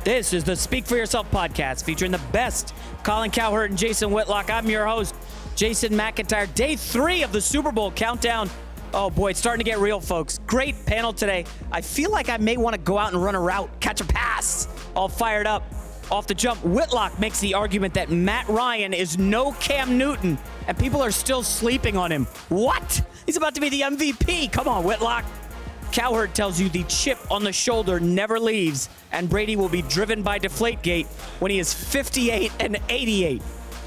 This is the Speak for Yourself podcast featuring the best Colin Cowherd and Jason Whitlock. I'm your host, Jason McIntyre. Day 3 of the Super Bowl countdown. Oh boy, it's starting to get real, folks. Great panel today. I feel like I may want to go out and run a route, catch a pass. All fired up. Off the jump, Whitlock makes the argument that Matt Ryan is no Cam Newton, and people are still sleeping on him. What? He's about to be the MVP. Come on, Whitlock. Cowherd tells you the chip on the shoulder never leaves, and Brady will be driven by Deflategate when he is 58 and 88.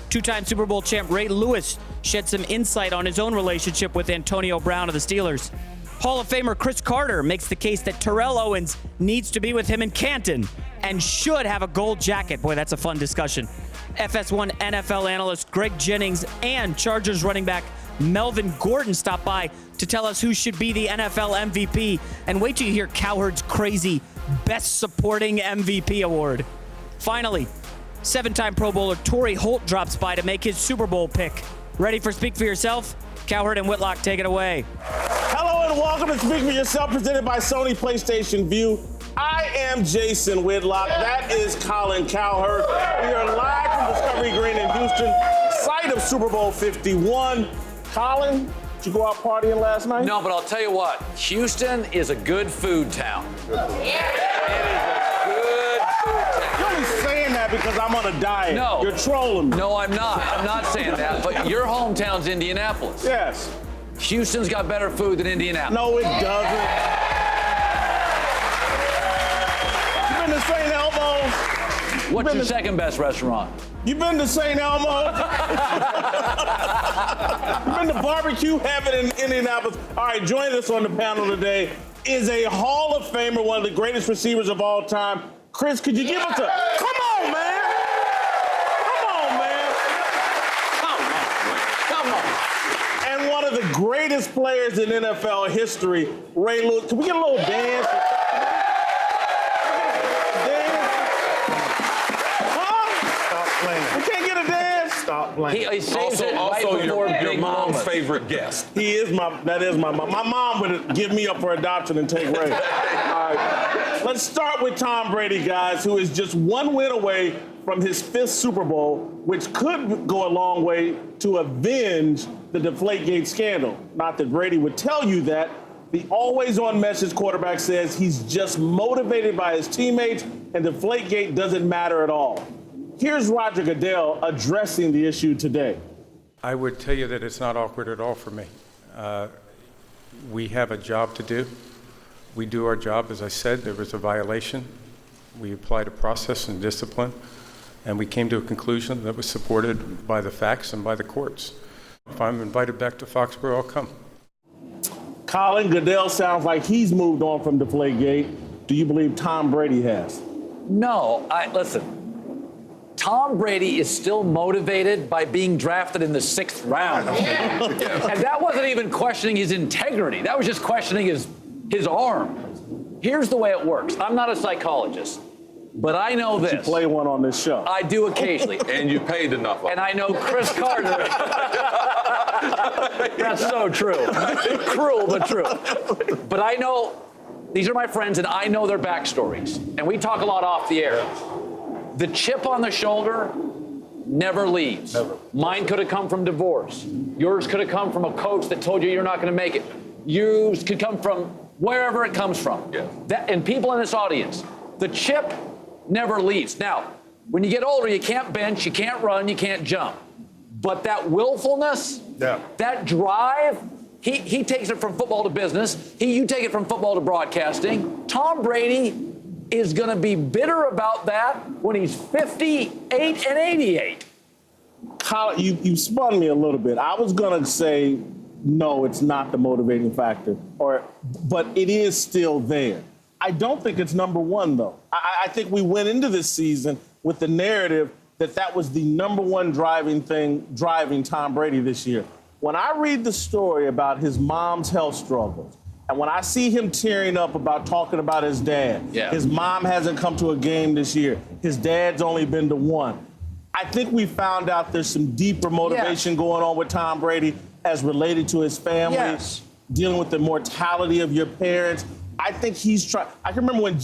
Two-time Super Bowl champ Ray Lewis shed some insight on his own relationship with Antonio Brown of the Steelers. Hall of Famer Chris Carter makes the case that Terrell Owens needs to be with him in Canton and should have a gold jacket. Boy, that's a fun discussion. FS1 NFL analyst Greg Jennings and Chargers running back Melvin Gordon stop by to tell us who should be the NFL MVP. And wait till you hear Cowherd's crazy Best Supporting MVP award. Finally, 7-time Pro Bowler Torrey Holt drops by to make his Super Bowl pick. Ready for Speak for Yourself? Cowherd and Whitlock, take it away. Hello and welcome to Speak for Yourself, presented by Sony PlayStation View. I am Jason Whitlock. That is Colin Cowherd. We are live from Discovery Green in Houston, site of Super Bowl 51. Colin, did you go out partying last night? No, but I'll tell you what, Houston is a good food town. It is a good food town. You're only saying that because I'm on a diet. No. You're trolling me. No, I'm not. I'm not saying that, but your hometown's Indianapolis. Yes. Houston's got better food than Indianapolis. No, it doesn't. You been to St. Elmo's? What's your second best restaurant? You been to St. Elmo's? You been to barbecue heaven in Indianapolis? All right, joining us on the panel today is a Hall of Famer, one of the greatest receivers of all time. Chris, could you give us a... Come on, man! Come on. And one of the greatest players in NFL history, Ray Lewis. Can we get a little dance? We can't get a dance. Stop playing. He saves it right before your big mom's moments. favorite guest. That is my mom. My mom would give me up for adoption and take Ray. All right. Let's start with Tom Brady, guys, who is just one win away from his 5th Super Bowl, which could go a long way to avenge the Deflategate scandal. Not that Brady would tell you that. The always-on message quarterback says he's just motivated by his teammates, and Deflategate doesn't matter at all. Here's Roger Goodell addressing the issue today. I would tell you that it's not awkward at all for me. We have a job to do. We do our job. As I said, there was a violation. We applied a process and discipline, and we came to a conclusion that was supported by the facts and by the courts. If I'm invited back to Foxborough, I'll come. Colin, Goodell sounds like he's moved on from Deflategate. Do you believe Tom Brady has? No, listen. Tom Brady is still motivated by being drafted in the 6th round. And that wasn't even questioning his integrity. That was just questioning his arm. Here's the way it works. I'm not a psychologist, but I know this. You play one on this show. I do occasionally. And you paid enough. And I know Chris Carter. That's so true. Cruel, but true. But I know, these are my friends, and I know their backstories. And we talk a lot off the air. The chip on the shoulder never leaves. Never. Mine could have come from divorce. Yours could have come from a coach that told you you're not going to make it. Yours could come from wherever it comes from. Yeah. And people in this audience, the chip never leaves. Now, when you get older, you can't bench, you can't run, you can't jump. But that willfulness, that drive, he takes it from football to business. You take it from football to broadcasting. Tom Brady is going to be bitter about that when he's 58 and 88. Colin, you spun me a little bit. I was going to say, no, it's not the motivating factor, but it is still there. I don't think it's number one, though. I think we went into this season with the narrative that was the number one driving Tom Brady this year. When I read the story about his mom's health struggles, and when I see him tearing up about talking about his dad, his mom hasn't come to a game this year, his dad's only been to one. I think we found out there's some deeper motivation going on with Tom Brady as related to his family, dealing with the mortality of your parents. I think he's trying. I can remember when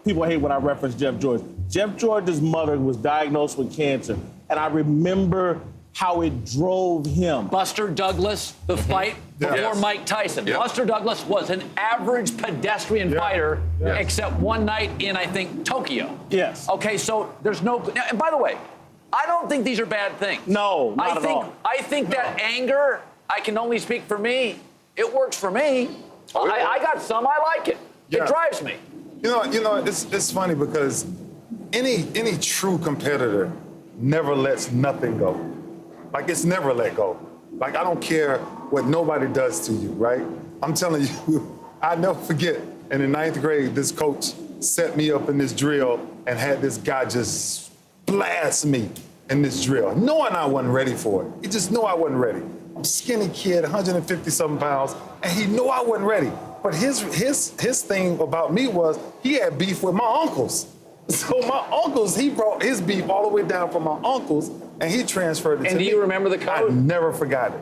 people hate when I reference Jeff George. Jeff George's mother was diagnosed with cancer, and I remember how it drove him. Buster Douglas, the fight before Mike Tyson. Buster Douglas was an average pedestrian fighter, except one night in, I think, Tokyo. Yes. Okay, so there's no... And by the way, I don't think these are bad things. No, not at all. I think that anger, I can only speak for me, it works for me. I got some, I like it. It drives me. You know, it's funny because any true competitor never lets nothing go. Like, it's never let go. Like, I don't care what nobody does to you, right? I'm telling you, I never forget, in the 9th grade, this coach set me up in this drill and had this guy just blast me in this drill, knowing I wasn't ready for it. He just knew I wasn't ready. I'm a skinny kid, 150-something pounds, and he knew I wasn't ready. But his thing about me was he had beef with my uncles. So my uncles, he brought his beef all the way down from my uncles, and he transferred it to me. And do you remember the code? I never forgot it.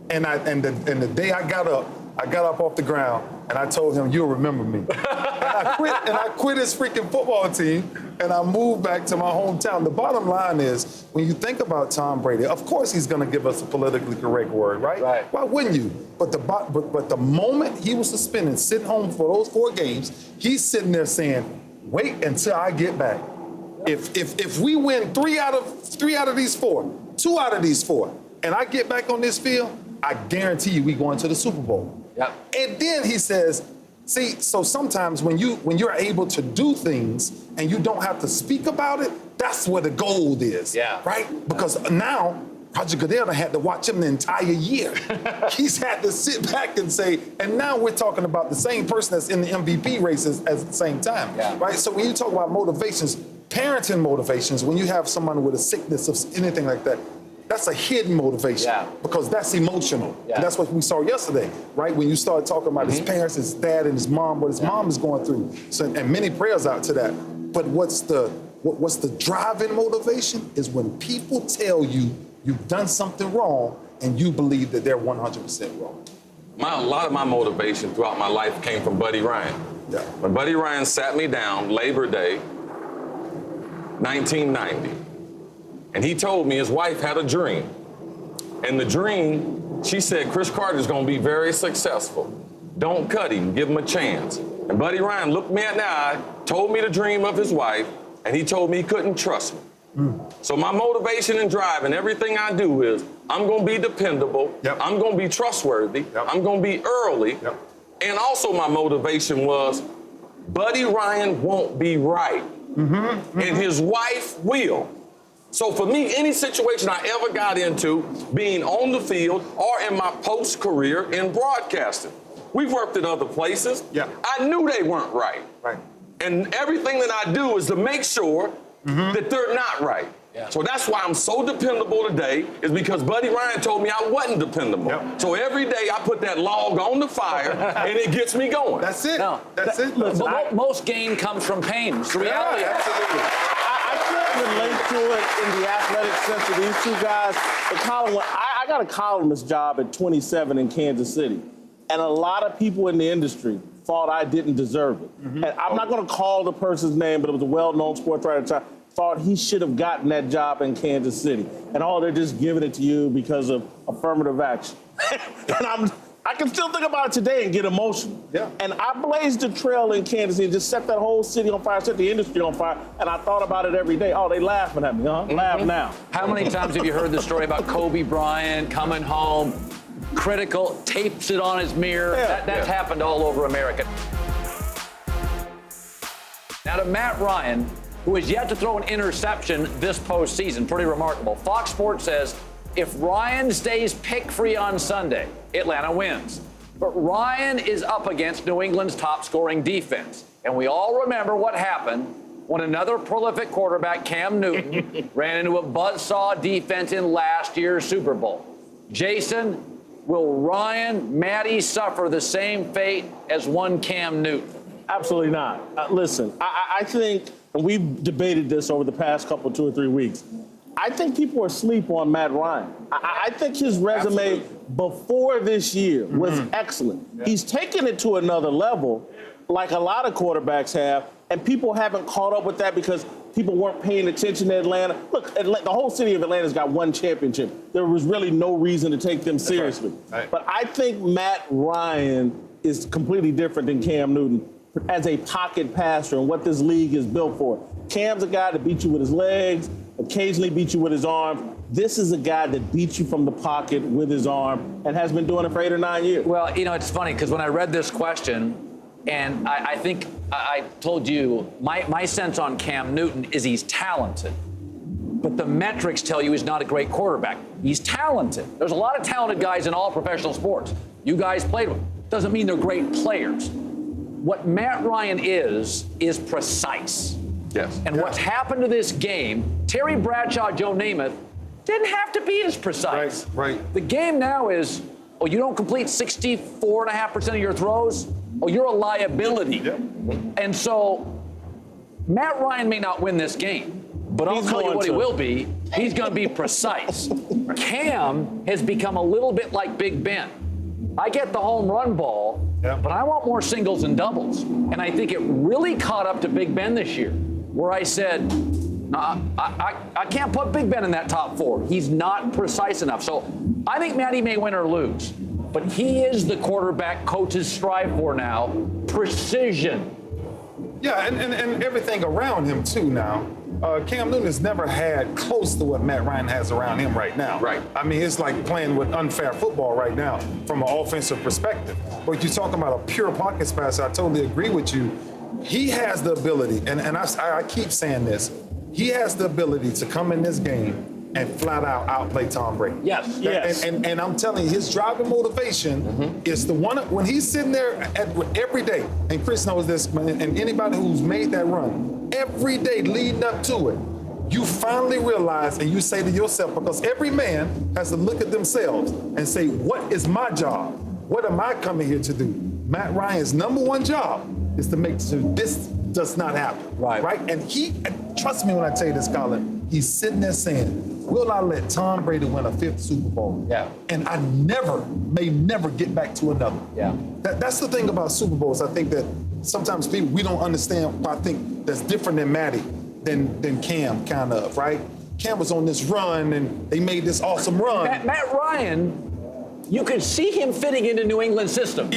And the day I got up off the ground, and I told him, "You'll remember me." and I quit his freaking football team, and I moved back to my hometown. The bottom line is, when you think about Tom Brady, of course he's going to give us a politically correct word, right? Right. Why wouldn't you? But the moment he was suspended, sitting home for those 4 games, he's sitting there saying, "Wait until I get back. If we win 3 out of these 4, 2 out of these 4, and I get back on this field, I guarantee you we going to the Super Bowl." Yep. And then he says, see, so sometimes when you're able to do things and you don't have to speak about it, that's where the gold is. Yeah. Right? Because now Roger Goodell had to watch him the entire year. He's had to sit back and say, and now we're talking about the same person that's in the MVP races at the same time. Yeah. Right? So when you talk about motivations, parenting motivations, when you have someone with a sickness of anything like that, that's a hidden motivation because that's emotional. Yeah. And that's what we saw yesterday, right? When you started talking about his parents, his dad, and his mom, what his mom is going through. So, and many prayers out to that. But what's the driving motivation is when people tell you you've done something wrong and you believe that they're 100% wrong. A lot of my motivation throughout my life came from Buddy Ryan. Yeah. When Buddy Ryan sat me down Labor Day, 1990, and he told me his wife had a dream. And the dream, she said, Chris Carter's gonna be very successful. Don't cut him, give him a chance. And Buddy Ryan looked me in the eye, told me the dream of his wife, and he told me he couldn't trust me. So my motivation and drive and everything I do is I'm gonna be dependable, I'm gonna be trustworthy, I'm gonna be early. And also my motivation was Buddy Ryan won't be right, and his wife will. So for me, any situation I ever got into, being on the field or in my post-career in broadcasting, we've worked at other places. I knew they weren't right. And everything that I do is to make sure that they're not right. So that's why I'm so dependable today, is because Buddy Ryan told me I wasn't dependable. So every day I put that log on the fire and it gets me going. That's it. No, That's it. Listen, most gain comes from pain. It's the reality. Absolutely. I can't relate to it in the athletic sense of these 2 guys. But Colin, I got a columnist job at 27 in Kansas City, and a lot of people in the industry thought I didn't deserve it. And I'm not going to call the person's name, but it was a well-known sports writer at the time, thought he should have gotten that job in Kansas City. And they're just giving it to you because of affirmative action. And I can still think about it today and get emotional. And I blazed the trail in Kansas City and just set that whole city on fire, set the industry on fire, and I thought about it every day. Oh, they laughing at me, huh? Laugh now. How many times have you heard the story about Kobe Bryant coming home, critical, tapes it on his mirror? That's happened all over America. Now to Matt Ryan, who has yet to throw an interception this postseason. Pretty remarkable. Fox Sports says if Ryan stays pick-free on Sunday, Atlanta wins. But Ryan is up against New England's top-scoring defense. And we all remember what happened when another prolific quarterback, Cam Newton, ran into a buzzsaw defense in last year's Super Bowl. Jason, will Ryan Matty suffer the same fate as one Cam Newton? Absolutely not. Listen, I think, and we've debated this over the past 2 or 3 weeks, I think people are asleep on Matt Ryan. I think his resume before this year was excellent. He's taken it to another level. like a lot of quarterbacks have, and people haven't caught up with that because people weren't paying attention to Atlanta. Look, the whole city of Atlanta's got one championship. There was really no reason to take them seriously. Right. But I think Matt Ryan is completely different than Cam Newton as a pocket passer and what this league is built for. Cam's a guy that beats you with his legs, occasionally beats you with his arms. This is a guy that beats you from the pocket with his arm and has been doing it for 8 or 9 years. Well, you know, it's funny because when I read this question, and I think I told you, my sense on Cam Newton is he's talented. But the metrics tell you he's not a great quarterback. He's talented. There's a lot of talented guys in all professional sports. You guys played with them. Doesn't mean they're great players. What Matt Ryan is precise. Yes. And what's happened to this game, Terry Bradshaw, Joe Namath, didn't have to be as precise. Right. The game now is, you don't complete 64.5% of your throws? You're a liability. Yep. And so Matt Ryan may not win this game, but I'll tell you what he will be. He's going to be precise. Cam has become a little bit like Big Ben. I get the home run ball, but I want more singles and doubles. And I think it really caught up to Big Ben this year, where I said, I can't put Big Ben in that top 4. He's not precise enough. So I think Matty may win or lose. But he is the quarterback coaches strive for now, precision. Yeah, and everything around him, too, now. Cam Newton has never had close to what Matt Ryan has around him right now. Right. I mean, it's like playing with unfair football right now from an offensive perspective. But you're talking about a pure pocket passer, I totally agree with you. He has the ability, and I keep saying this, he has the ability to come in this game and flat out outplay Tom Brady. Yes. And I'm telling you, his driving motivation is the one when he's sitting there every day. And Chris knows this, and anybody who's made that run, every day leading up to it, you finally realize and you say to yourself, because every man has to look at themselves and say, what is my job? What am I coming here to do? Matt Ryan's number one job is to make sure this does not happen. Right? And he, trust me when I tell you this, Colin, he's sitting there saying, will I let Tom Brady win a 5th Super Bowl? Yeah. And I may never get back to another. Yeah. That's the thing about Super Bowls. I think that sometimes we don't understand. I think that's different than Matty, than Cam, kind of, right? Cam was on this run, and they made this awesome run. Matt Ryan, you could see him fitting into New England's system.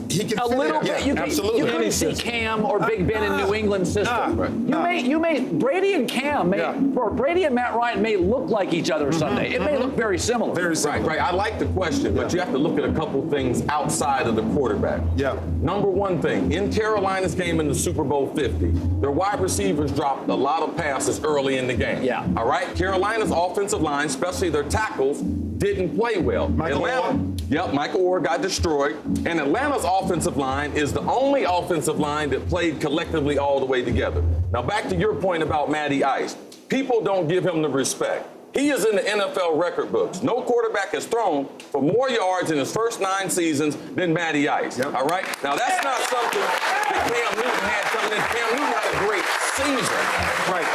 He can a little bit. You couldn't see Cam or Big Ben in New England's system. Brady and Cam or Brady and Matt Ryan may look like each other Sunday. It may look very similar. Right. I like the question, but you have to look at a couple things outside of the quarterback. Yeah. Number one thing, in Carolina's game in the Super Bowl 50, their wide receivers dropped a lot of passes early in the game. Yeah. All right? Carolina's offensive line, especially their tackles, didn't play well. Michael Orr got destroyed. And Atlanta's offensive line is the only offensive line that played collectively all the way together. Now, back to your point about Matty Ice. People don't give him the respect. He is in the NFL record books. No quarterback has thrown for more yards in his first 9 seasons than Matty Ice. All right? Now, that's not something that Cam Newton had coming in. Cam Newton had a great season.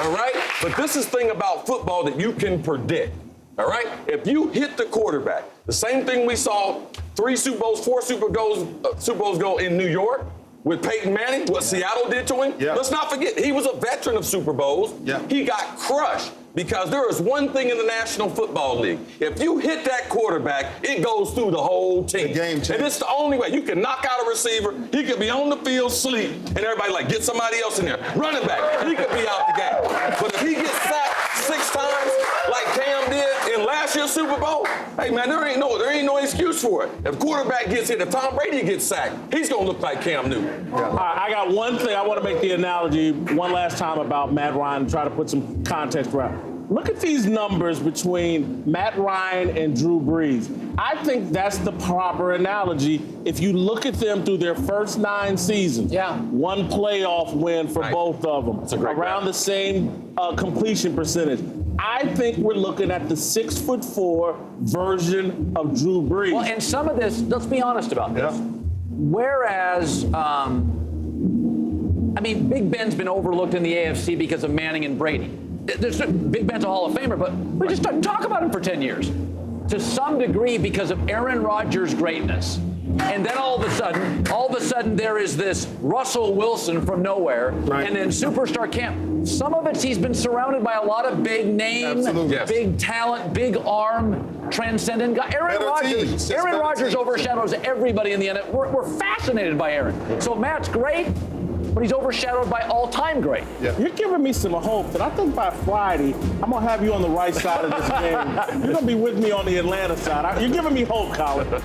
All right? But this is the thing about football that you can predict. All right? If you hit the quarterback, the same thing we saw 4 Super Bowls ago in New York with Peyton Manning, what Seattle did to him. Let's not forget, he was a veteran of Super Bowls. He got crushed because there is one thing in the National Football League. If you hit that quarterback, it goes through the whole team. The game changes. And it's the only way. You can knock out a receiver. He could be on the field, sleep, and everybody like, get somebody else in there. Running back, he could be out the game. But if he gets sacked 6 times like Cam did in last year's Super Bowl, hey, man, there ain't no excuse for it. If quarterback gets hit, if Tom Brady gets sacked, he's going to look like Cam Newton. All right, I got one thing. I want to make the analogy one last time about Matt Ryan and try to put some context around. Look at these numbers between Matt Ryan and Drew Brees. I think that's the proper analogy. If you look at them through their first 9 seasons, one playoff win for both of them, around the same completion percentage. I think we're looking at the 6'4" version of Drew Brees. Well, and some of this, let's be honest about this. Whereas, Big Ben's been overlooked in the AFC because of Manning and Brady. Big Ben's a Hall of Famer, but we just didn't talk about him for 10 years. To some degree, because of Aaron Rodgers' greatness, And then all of a sudden, there is this Russell Wilson from nowhere, and then superstar camp. Some of it, he's been surrounded by a lot of big name, big talent, big arm, transcendent guy. Aaron Rodgers overshadows everybody in the NFL. We're fascinated by Aaron. So Matt's great, but he's overshadowed by all-time great. Yeah. You're giving me some hope that I think by Friday, I'm going to have you on the right side of this game. You're going to be with me on the Atlanta side. You're giving me hope, Colin.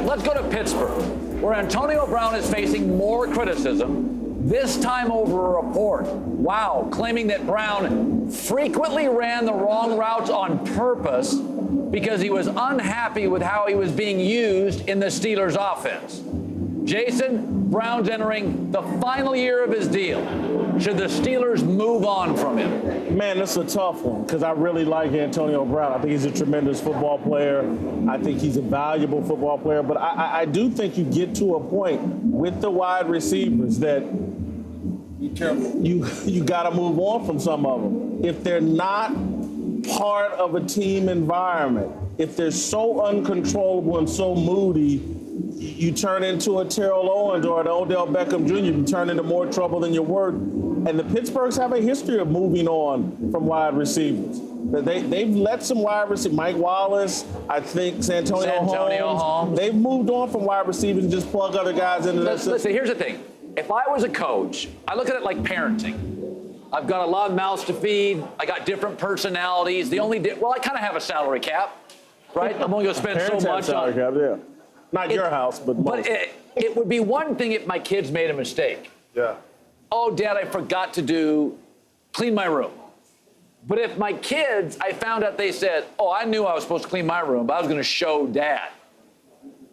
Let's go to Pittsburgh, where Antonio Brown is facing more criticism, this time over a report. Wow, claiming that Brown frequently ran the wrong routes on purpose because he was unhappy with how he was being used in the Steelers' offense. Jason, Brown's entering the final year of his deal. Should the Steelers move on from him? Man, this is a tough one because I really like Antonio Brown. I think he's a tremendous football player. I think he's a valuable football player. But I do think you get to a point with the wide receivers that you got to move on from some of them. If they're not part of a team environment, if they're so uncontrollable and so moody, you turn into a Terrell Owens or an Odell Beckham Jr. You turn into more trouble than you're worth. And the Pittsburghs have a history of moving on from wide receivers. They've let some wide receivers, Mike Wallace, I think Santonio Holmes. They've moved on from wide receivers and just plug other guys into their system. Listen, here's the thing. If I was a coach, I look at it like parenting. I've got a lot of mouths to feed. I got different personalities. I kind of have a salary cap, right? I'm only going to spend so much on cap, yeah. Not your house, but most. But it would be one thing if my kids made a mistake. Yeah. Oh, Dad, I forgot to clean my room. But if my kids, I found out they said, oh, I knew I was supposed to clean my room, but I was going to show Dad,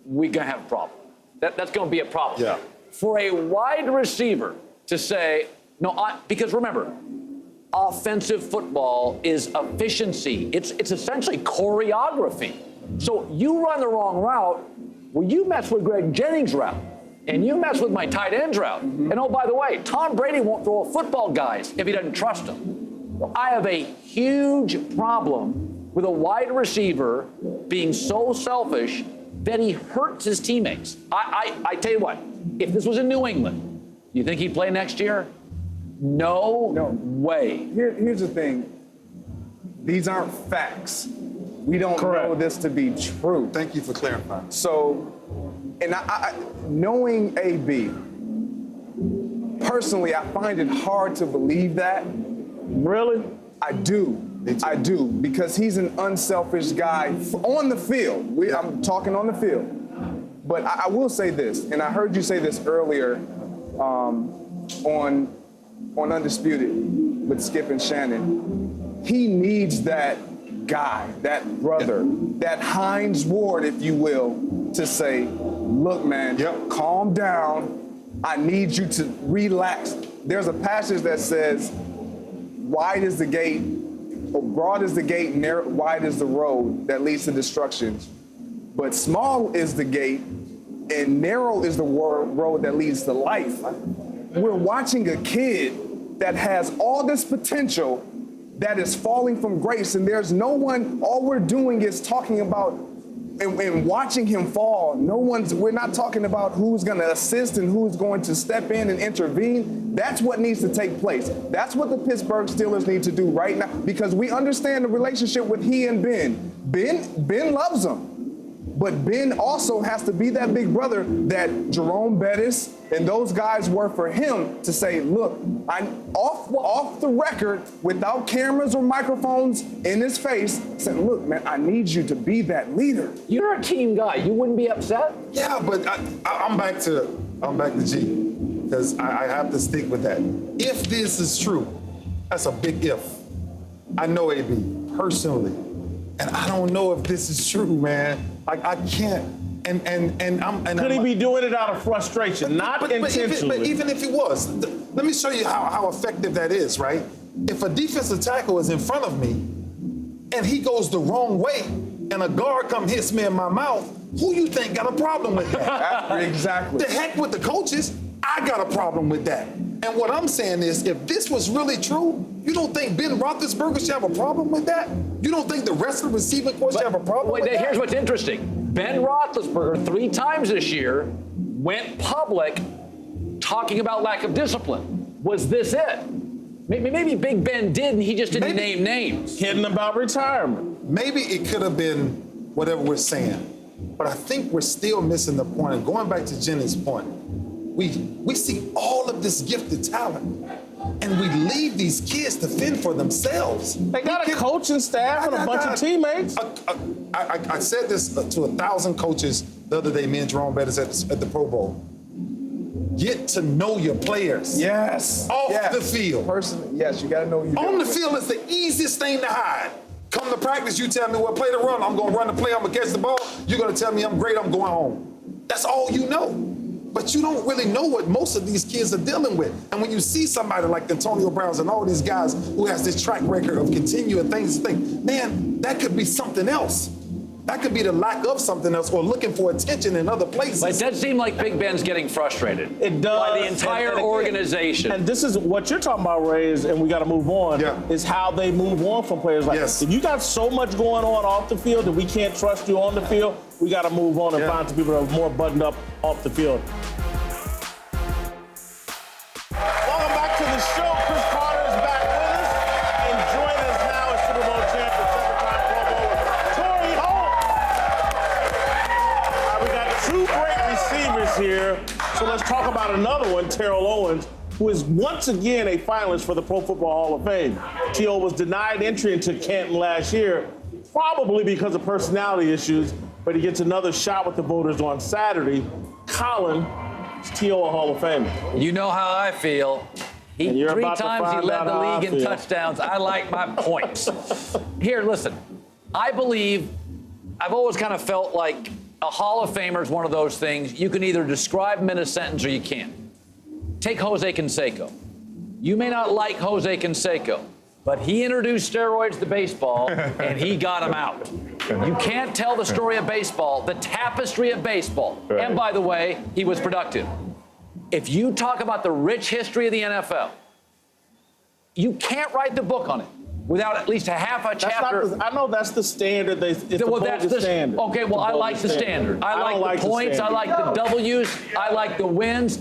we're going to have a problem. That's going to be a problem. Yeah. For a wide receiver to say, no, because remember, offensive football is efficiency. It's essentially choreography. So you run the wrong route, well, you mess with Greg Jennings' route, and you mess with my tight end's route. And oh, by the way, Tom Brady won't throw a football, guys, if he doesn't trust them. Well, I have a huge problem with a wide receiver being so selfish that he hurts his teammates. I tell you what, if this was in New England, you think he'd play next year? No way. Here's the thing. These aren't facts. We don't know this to be true. Thank you for clarifying. So, and I knowing AB, personally, I find it hard to believe that. Really? I do. I do, because he's an unselfish guy on the field. I'm talking on the field. But I will say this, and I heard you say this earlier on Undisputed with Skip and Shannon. He needs that guy, that brother, that Hines Ward, if you will, to say, look, man, calm down. I need you to relax. There's a passage that says, wide is the gate, or broad is the gate, narrow, wide is the road that leads to destruction. But small is the gate, and narrow is the road that leads to life. We're watching a kid that has all this potential that is falling from grace, and there's no one, all we're doing is talking about and watching him fall. We're not talking about who's going to assist and who's going to step in and intervene. That's what needs to take place. That's what the Pittsburgh Steelers need to do right now, because we understand the relationship with he and Ben. Ben loves him. But Ben also has to be that big brother that Jerome Bettis and those guys were for him to say, look, I'm off the record, without cameras or microphones in his face, saying, look, man, I need you to be that leader. You're a team guy. You wouldn't be upset? Yeah, but I'm back to G, because I have to stick with that. If this is true, that's a big if. I know AB personally, and I don't know if this is true, man. Like, I can't. Could he be doing it out of frustration, not intentionally? But even if he was, let me show you how effective that is, right? If a defensive tackle is in front of me and he goes the wrong way and a guard hits me in my mouth, who you think got a problem with that? Exactly. The heck with the coaches, I got a problem with that. And what I'm saying is, if this was really true, you don't think Ben Roethlisberger should have a problem with that? You don't think the rest of the receiving corps should have a problem with that? Here's what's interesting. Ben Roethlisberger 3 times this year went public talking about lack of discipline. Was this it? Maybe Big Ben did, and he just didn't name names. Kidding about retirement. Maybe it could have been whatever we're saying. But I think we're still missing the point. And going back to Jenny's point, we see all of this gifted talent, and we leave these kids to fend for themselves. They got a coaching staff and a bunch of teammates. I said this to 1,000 coaches the other day, me and Jerome Bettis at the Pro Bowl. Get to know your players. Yes. Off the field. Personally, yes, you got to know you. On the field is the easiest thing to hide. Come to practice, you tell me what play to run. I'm going to run the play. I'm going to catch the ball. You're going to tell me I'm great. I'm going home. That's all you know. But you don't really know what most of these kids are dealing with. And when you see somebody like Antonio Brown and all these guys who has this track record of continuing things, you think, man, that could be something else. That could be the lack of something else or looking for attention in other places. But it does seem like Big Ben's getting frustrated. It does. By the entire organization. And this is what you're talking about, Ray, and we got to move on, is how they move on from players like this. If you got so much going on off the field that we can't trust you on the field, we got to move on and find some people that are more buttoned up off the field. Welcome back to the show. Chris Carter is back with us. And join us now as Super Bowl champion, second-time Pro Bowler, Torrey Holt. We got 2 great receivers here. So let's talk about another one, Terrell Owens, who is once again a finalist for the Pro Football Hall of Fame. T.O. was denied entry into Canton last year, probably because of personality issues, but he gets another shot with the voters on Saturday. Colin, is T.O. a Hall of Famer? You know how I feel. 3 times he led the league in touchdowns. I like my points. Here, listen. I believe, I've always kind of felt like a Hall of Famer is one of those things. You can either describe him in a sentence or you can't. Take Jose Canseco. You may not like Jose Canseco, but he introduced steroids to baseball, and he got them out. You can't tell the story of baseball, the tapestry of baseball. Right. And by the way, he was productive. If you talk about the rich history of the NFL, you can't write the book on it without at least a half a chapter. I know that's the standard. It's the standard. Okay, well, I like the standard. I like the points. I like the W's. I like the wins.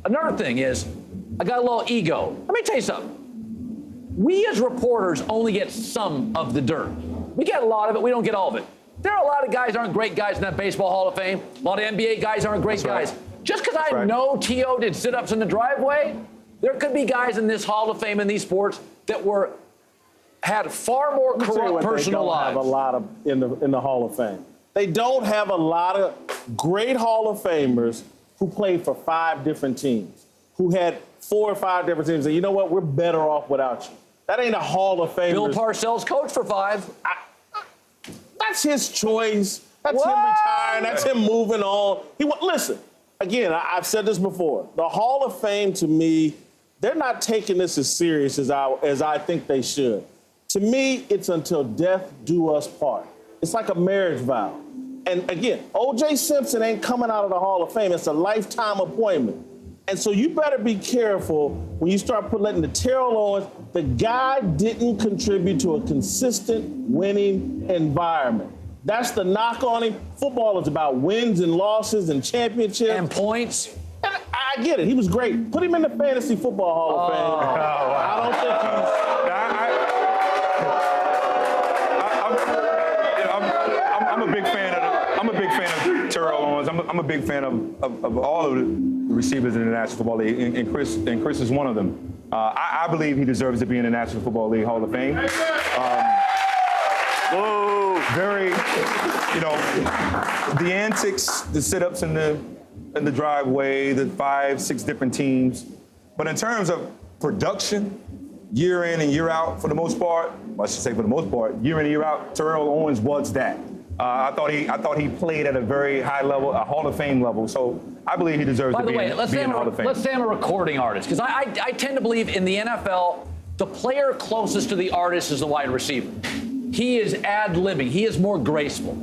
Another thing is, I got a little ego. Let me tell you something. We as reporters only get some of the dirt. We get a lot of it. We don't get all of it. There are a lot of guys that aren't great guys in that Baseball Hall of Fame. A lot of NBA guys aren't great guys. Just because I know T.O. did sit-ups in the driveway, there could be guys in this Hall of Fame in these sports that had far more corrupt personal lives. They don't have a lot of in the Hall of Fame. They don't have a lot of great Hall of Famers who played for 5 different teams, who had 4 or 5 different teams. And you know what? We're better off without you. That ain't a Hall of Famer. Bill Parcells coached for 5. That's his choice. That's him retiring. That's him moving on. Listen, again, I've said this before. The Hall of Fame, to me, they're not taking this as serious as I think they should. To me, it's until death do us part. It's like a marriage vow. And again, O.J. Simpson ain't coming out of the Hall of Fame. It's a lifetime appointment. And so you better be careful when you start letting the Terrell Owens, the guy didn't contribute to a consistent winning environment. That's the knock on him. Football is about wins and losses and championships. And points. And I get it. He was great. Put him in the Fantasy Football Hall of Fame. I don't think I'm a big fan of Terrell Owens. I'm a big fan of all of the receivers in the National Football League, and Chris is one of them. I believe he deserves to be in the National Football League Hall of Fame. Very, the antics, the sit-ups in the driveway, the 5, 6 different teams. But in terms of production, year in and year out, for the most part, I should say for the most part, year in and year out, Terrell Owens was that. I thought he played at a very high level, a Hall of Fame level. So I believe he deserves to be in the Hall of Fame. Let's say I'm a recording artist, because I tend to believe in the NFL, the player closest to the artist is the wide receiver. He is ad-libbing. He is more graceful.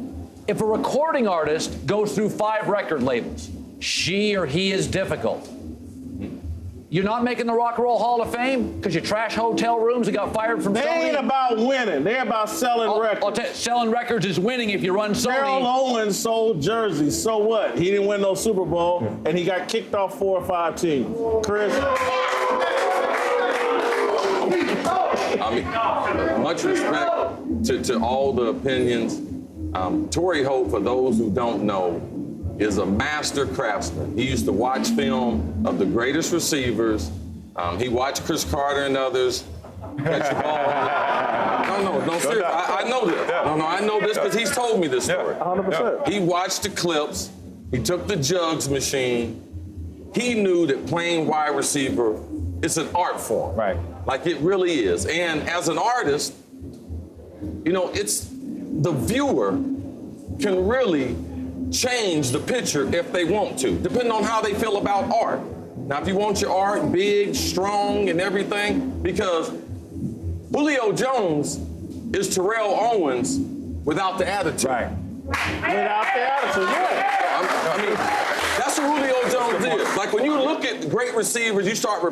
If a recording artist goes through 5 record labels, she or he is difficult. You're not making the Rock and Roll Hall of Fame because you trash hotel rooms and got fired from Sony? They ain't about winning. They're about selling records. Selling records is winning if you run Sony. Terrell Owens sold jerseys. So what? He didn't win no Super Bowl, and he got kicked off 4 or 5 teams. Chris? I mean, much respect to all the opinions. Torrey Holt, for those who don't know, is a master craftsman. He used to watch film of the greatest receivers. He watched Chris Carter and others catch the ball. No, seriously. I know this. No, I know this because he's told me this story. 100%. He watched the clips. He took the jugs machine. He knew that playing wide receiver is an art form. Right. Like it really is. And as an artist, you know, it's the viewer can really change the picture if they want to, depending on how they feel about art. Now, if you want your art big, strong, and everything, because Julio Jones is Terrell Owens without the attitude. Right. Without the attitude, yeah. I mean, that's what Julio Jones is. Like when you look at great receivers, you start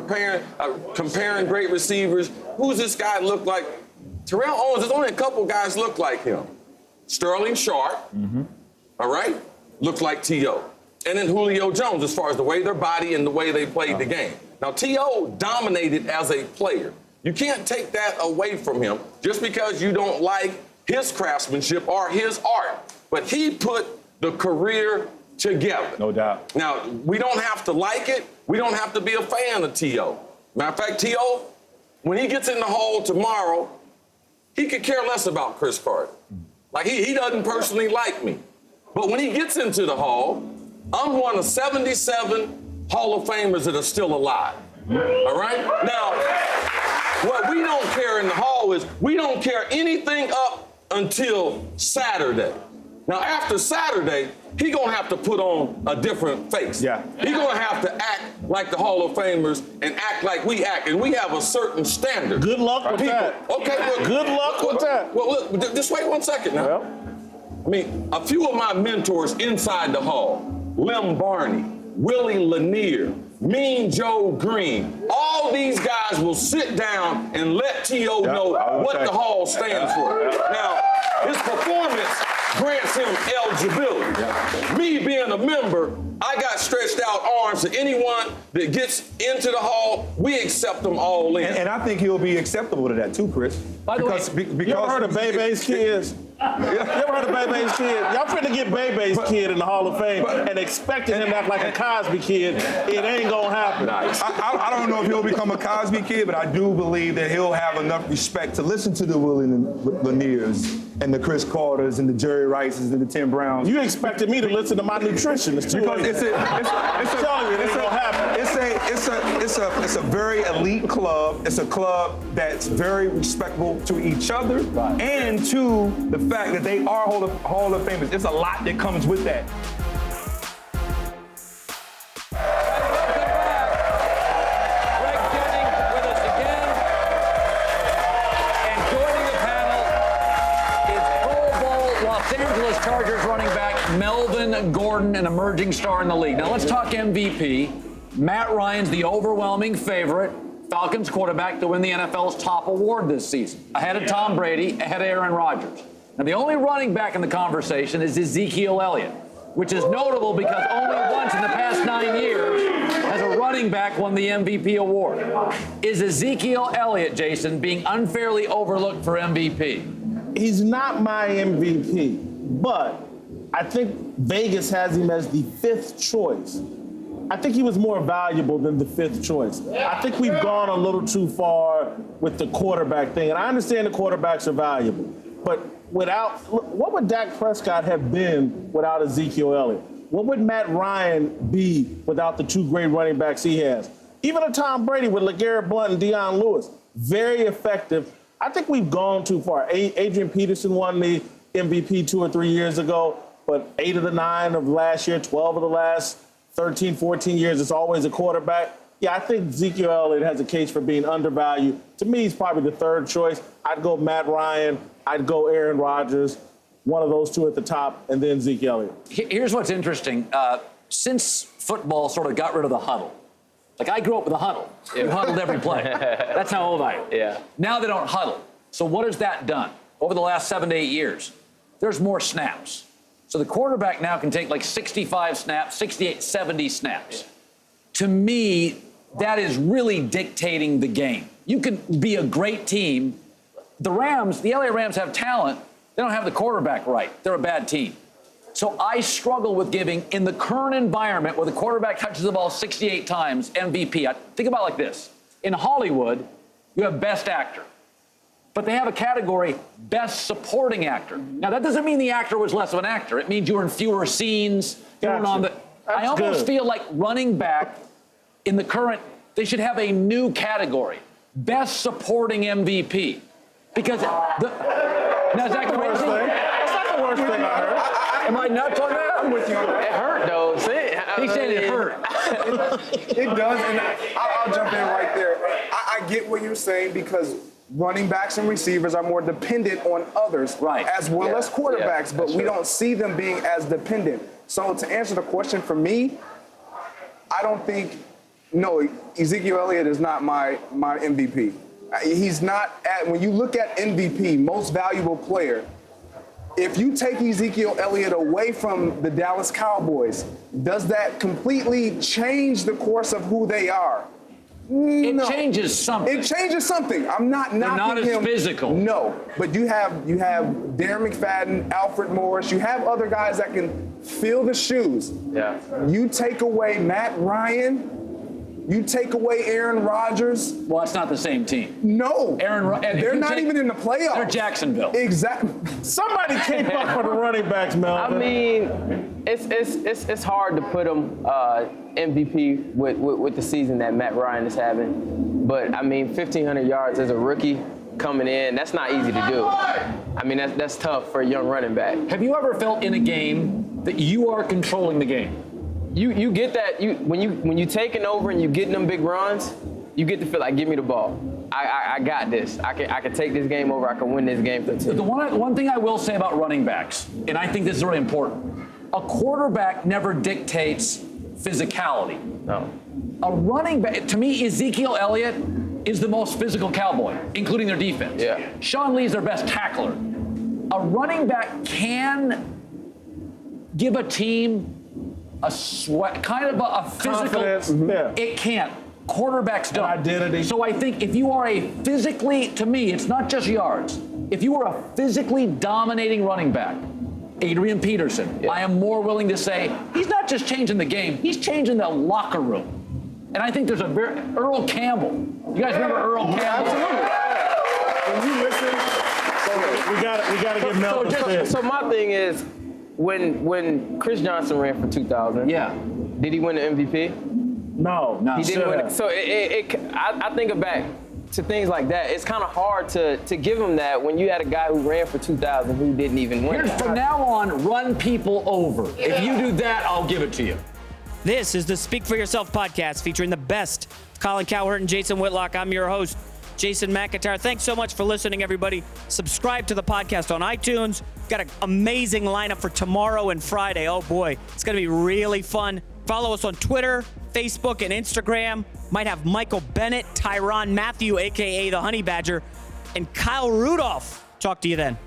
comparing great receivers. Who's this guy look like? Terrell Owens, there's only a couple guys look like him. Sterling Sharp, all right, looked like T.O. And then Julio Jones, as far as the way their body and the way they played the game. Now, T.O. dominated as a player. You can't take that away from him just because you don't like his craftsmanship or his art. But he put the career together. No doubt. Now, we don't have to like it. We don't have to be a fan of T.O. Matter of fact, T.O., when he gets in the hall tomorrow, he could care less about Chris Carter. Like, he doesn't personally like me. But when he gets into the hall, I'm one of 77 Hall of Famers that are still alive. All right? Now, what we don't care in the hall is we don't care anything up until Saturday. Now, after Saturday, he gonna have to put on a different face. Yeah. He gonna have to act like the Hall of Famers and act like we act, and we have a certain standard. Good luck with that. Okay, well, Good luck with that. Well, look, just wait 1 second now. Well, I mean, a few of my mentors inside the hall, Lem Barney, Willie Lanier, Mean Joe Green, all these guys will sit down and let T.O. know what the hall stands for. Now, his performance grants him eligibility. Me being a member, I got stretched out arms to anyone that gets into the hall. We accept them all in. And I think he'll be acceptable to that too, Chris. By the way, you ever heard of Bebe's kids? You ever heard of Bebe's kid? Y'all finna get Bebe's kid in the Hall of Fame and expecting him to act like a Cosby kid. It ain't gonna happen. I don't know if he'll become a Cosby kid, but I do believe that he'll have enough respect to listen to the Willie Laniers and the Chris Carters and the Jerry Rices and the Tim Browns. You expected me to listen to my nutritionist too. Because it's a very elite club. It's a club that's very respectful to each other and to the fact that they are Hall of Famers. There's a lot that comes with that. Chargers running back Melvin Gordon, an emerging star in the league. Now let's talk MVP. Matt Ryan's the overwhelming favorite Falcons quarterback to win the NFL's top award this season, ahead of Tom Brady, ahead of Aaron Rodgers. Now the only running back in the conversation is Ezekiel Elliott, which is notable because only once in the past 9 years has a running back won the MVP award. Is Ezekiel Elliott, Jason, being unfairly overlooked for MVP? He's not my MVP. But I think Vegas has him as the 5th choice. I think he was more valuable than the 5th choice. I think we've gone a little too far with the quarterback thing. And I understand the quarterbacks are valuable. But what would Dak Prescott have been without Ezekiel Elliott? What would Matt Ryan be without the 2 great running backs he has? Even a Tom Brady with LeGarrette Blount and Deion Lewis. Very effective. I think we've gone too far. Adrian Peterson won the MVP 2 or 3 years ago, but 8 of the 9 of last year, 12 of the last 13, 14 years, it's always a quarterback. Yeah, I think Ezekiel Elliott has a case for being undervalued. To me, he's probably the 3rd choice. I'd go Matt Ryan. I'd go Aaron Rodgers. One of those 2 at the top, and then Zeke Elliott. Here's what's interesting. Since football sort of got rid of the huddle, Like, I grew up with a huddle. You huddled every play. That's how old I am. Yeah. Now they don't huddle. So what has that done? Over the last 7 to 8 years, there's more snaps. So the quarterback now can take like 65 snaps, 68, 70 snaps. To me, that is really dictating the game. You can be a great team. The LA Rams have talent. They don't have the quarterback right. They're a bad team. So I struggle with giving, in the current environment where the quarterback touches the ball 68 times, MVP. Think about it like this. In Hollywood, you have best actor. But they have a category, best supporting actor. Now, that doesn't mean the actor was less of an actor. It means you were in fewer scenes. I almost feel like running back in the current, they should have a new category, best supporting MVP. Because now, is that the worst thing? That's not the worst thing I heard. Am I nuts on that? I'm with you on that. It hurt, though. He said it hurt. It does, and I'll jump in right there. I get what you're saying because running backs and receivers are more dependent on others, right, as well as quarterbacks, but we don't see them being as dependent. So to answer the question for me, I don't think, no, Ezekiel Elliott is not my MVP. He's not when you look at MVP, most valuable player, if you take Ezekiel Elliott away from the Dallas Cowboys, does that completely change the course of who they are? It changes something. It changes something. I'm not knocking not as him. physical. No, but you have Darren McFadden, Alfred Morris. You have other guys that can fill the shoes. Yeah. You take away Matt Ryan. You take away Aaron Rodgers. Well, it's not the same team. No. They're not even in the playoffs. They're Jacksonville. Exactly. Somebody came up for the running backs, Melvin. I mean, it's hard to put him MVP with the season that Matt Ryan is having. But, I mean, 1,500 yards as a rookie coming in, that's not easy to do. I mean, that's tough for a young running back. Have you ever felt in a game that you are controlling the game? You get that when you taking over and you getting them big runs, you get to feel like, give me the ball. I got this. I can take this game over. I can win this game for two. The one thing I will say about running backs, and I think this is really important, a quarterback never dictates physicality. No. A running back, to me, Ezekiel Elliott is the most physical Cowboy, including their defense. Yeah. Sean Lee's their best tackler. A running back can give a team a sweat, kind of a physical. Confidence, It can't. Quarterbacks don't. Identity. So I think if you are to me, it's not just yards. If you are a physically dominating running back, Adrian Peterson, I am more willing to say he's not just changing the game, he's changing the locker room. And I think there's Earl Campbell. You guys remember Earl Campbell? Absolutely. When you listen, we got to give Melvin So my thing is, when Chris Johnson ran for 2,000, did he win the MVP? No. He didn't win it. So I think back to things like that. It's kind of hard to give him that when you had a guy who ran for 2,000 who didn't even win. From now on, run people over. If you do that, I'll give it to you. This is the Speak For Yourself podcast featuring the best of Colin Cowherd and Jason Whitlock. I'm your host, Jason McIntyre. Thanks so much for listening, everybody. Subscribe to the podcast on iTunes. Got an amazing lineup for tomorrow and Friday. Oh, boy. It's going to be really fun. Follow us on Twitter, Facebook, and Instagram. Might have Michael Bennett, Tyrann Mathieu, a.k.a. the Honey Badger, and Kyle Rudolph. Talk to you then.